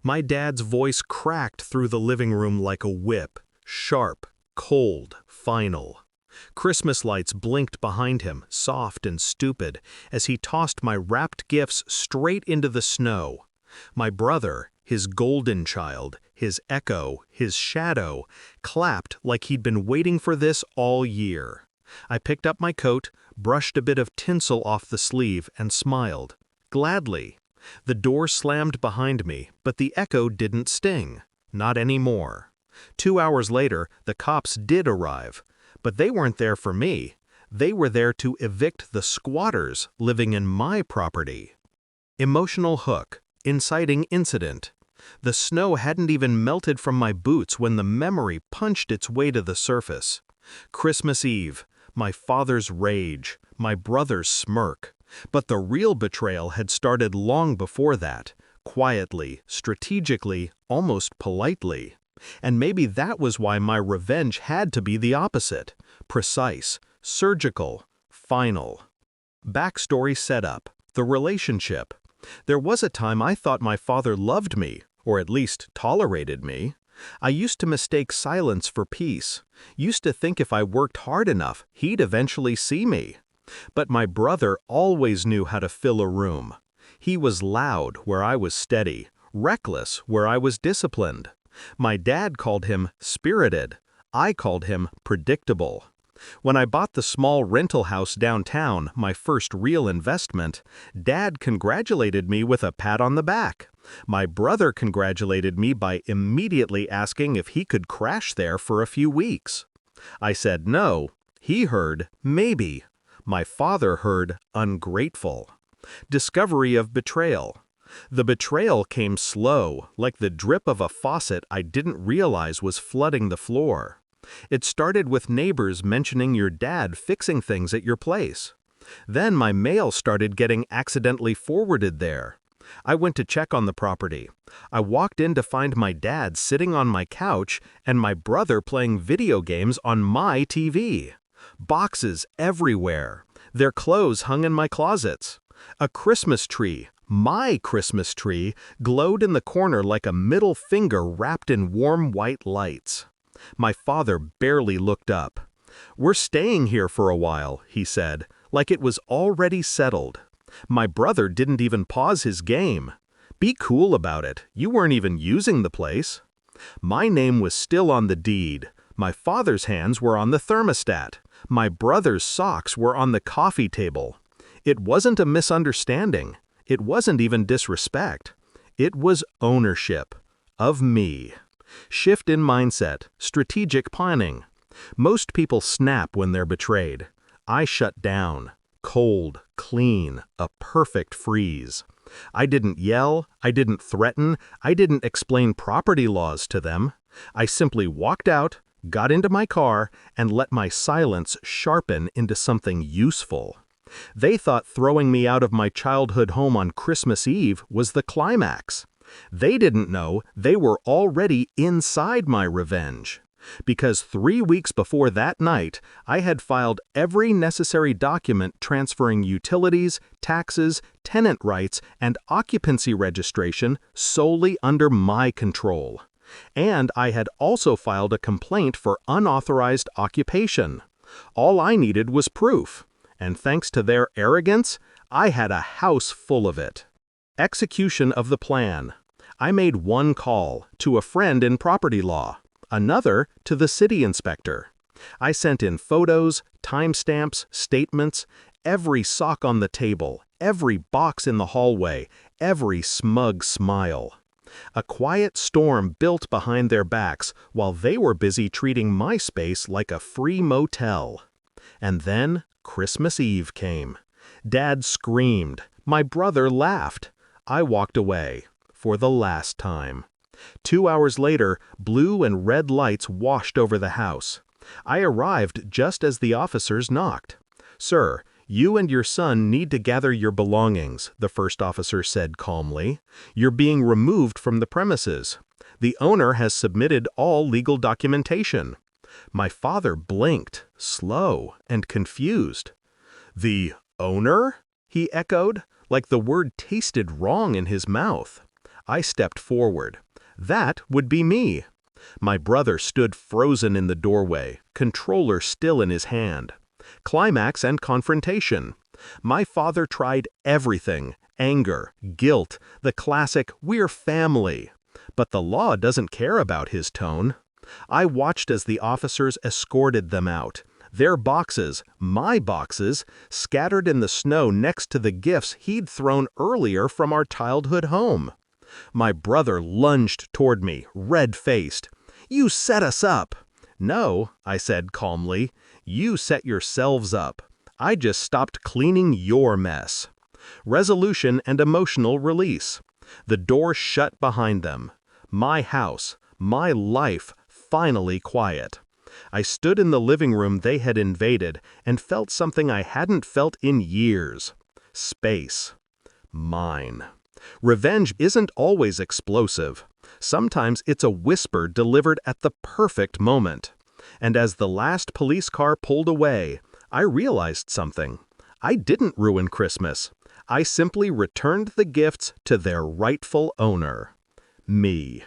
My dad's voice cracked through the living room like a whip, sharp, cold, final. Christmas lights blinked behind him, soft and stupid, as he tossed my wrapped gifts straight into the snow. My brother, his golden child, his echo, his shadow, clapped like he'd been waiting for this all year. I picked up my coat, brushed a bit of tinsel off the sleeve, and smiled. Gladly. The door slammed behind me, but the echo didn't sting. Not anymore. 2 hours later, the cops did arrive. But they weren't there for me. They were there to evict the squatters living in my property. Emotional hook. Inciting incident. The snow hadn't even melted from my boots when the memory punched its way to the surface. Christmas Eve. My father's rage. My brother's smirk. But the real betrayal had started long before that. Quietly, strategically, almost politely. And maybe that was why my revenge had to be the opposite. Precise, surgical, final. Backstory setup. The relationship. There was a time I thought my father loved me, or at least tolerated me. I used to mistake silence for peace. Used to think if I worked hard enough, he'd eventually see me. But my brother always knew how to fill a room. He was loud where I was steady, reckless where I was disciplined. My dad called him spirited. I called him predictable. When I bought the small rental house downtown, my first real investment, Dad congratulated me with a pat on the back. My brother congratulated me by immediately asking if he could crash there for a few weeks. I said no. He heard maybe. My father heard ungrateful. Discovery of betrayal. The betrayal came slow, like the drip of a faucet I didn't realize was flooding the floor. It started with neighbors mentioning your dad fixing things at your place. Then my mail started getting accidentally forwarded there. I went to check on the property. I walked in to find my dad sitting on my couch and my brother playing video games on my TV. Boxes everywhere. Their clothes hung in my closets. A Christmas tree, my Christmas tree, glowed in the corner like a middle finger wrapped in warm white lights. My father barely looked up. "We're staying here for a while," he said, like it was already settled. My brother didn't even pause his game. "Be cool about it. You weren't even using the place." My name was still on the deed. My father's hands were on the thermostat. My brother's socks were on the coffee table. It wasn't a misunderstanding. It wasn't even disrespect. It was ownership. Of me. Shift in mindset. Strategic planning. Most people snap when they're betrayed. I shut down. Cold, clean, a perfect freeze. I didn't yell. I didn't threaten. I didn't explain property laws to them. I simply walked out, got into my car, and let my silence sharpen into something useful. They thought throwing me out of my childhood home on Christmas Eve was the climax. They didn't know they were already inside my revenge. Because 3 weeks before that night, I had filed every necessary document transferring utilities, taxes, tenant rights, and occupancy registration solely under my control. And I had also filed a complaint for unauthorized occupation. All I needed was proof. And thanks to their arrogance, I had a house full of it. Execution of the plan. I made one call to a friend in property law, another to the city inspector. I sent in photos, timestamps, statements, every sock on the table, every box in the hallway, every smug smile. A quiet storm built behind their backs while they were busy treating my space like a free motel. And then Christmas Eve came. Dad screamed. My brother laughed. I walked away. For the last time. 2 hours later, blue and red lights washed over the house. I arrived just as the officers knocked. "Sir, you and your son need to gather your belongings," the first officer said calmly. "You're being removed from the premises. The owner has submitted all legal documentation." My father blinked, slow and confused. "The owner?" he echoed, like the word tasted wrong in his mouth. I stepped forward. That would be me. My brother stood frozen in the doorway, controller still in his hand. Climax and confrontation. My father tried everything: anger, guilt, the classic "we're family." But the law doesn't care about his tone. I watched as the officers escorted them out. Their boxes, my boxes, scattered in the snow next to the gifts he'd thrown earlier from our childhood home. My brother lunged toward me, red-faced. "You set us up." "No," I said calmly. "You set yourselves up. I just stopped cleaning your mess." Resolution and emotional release. The door shut behind them. My house, my life, finally quiet. I stood in the living room they had invaded and felt something I hadn't felt in years. Space. Mine. Revenge isn't always explosive. Sometimes it's a whisper delivered at the perfect moment. And as the last police car pulled away, I realized something. I didn't ruin Christmas. I simply returned the gifts to their rightful owner. Me.